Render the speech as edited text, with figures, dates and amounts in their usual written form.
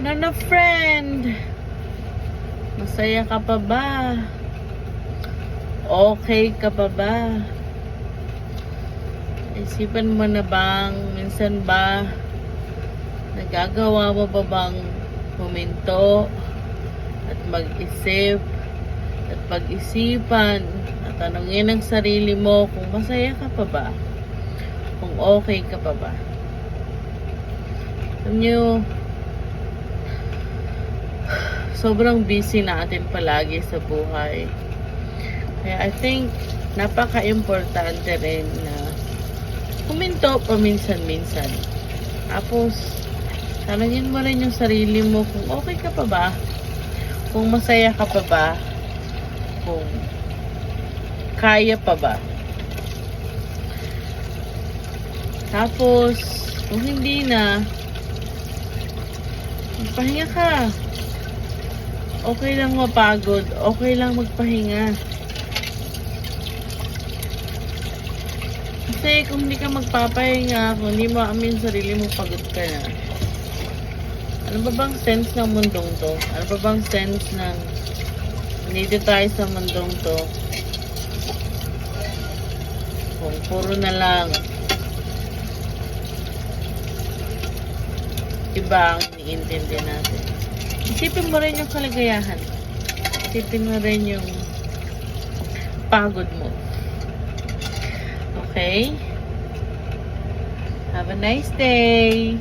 Ano na, friend? Masaya ka pa ba? Okay ka pa ba? Isipan mo na bang minsan ba nagagawa mo ba bang huminto at mag-isip at pag-isipan at tanungin ang sarili mo kung masaya ka pa ba? Kung okay ka pa ba? Alam nyo, sobrang busy natin palagi sa buhay. Kaya I think napaka-importante rin na huminto paminsan-minsan. Tapos, tanungin mo rin yung sarili mo kung okay ka pa ba? Kung masaya ka pa ba? Kung kaya pa ba? Tapos, kung hindi na, magpahinga ka. Okay lang mapagod. Okay lang magpahinga. Kasi kung hindi ka magpapahinga, kung hindi mo amin sarili mo, pagod ka na. Ano ba bang sense ng mundong to? Ano ba bang sense ng nandito tayo sa mundong to? Kung puro na lang iba ang iniintindi natin. Isipin mo rin yung kaligayahan. Isipin mo rin yung pagod mo. Okay? Have a nice day.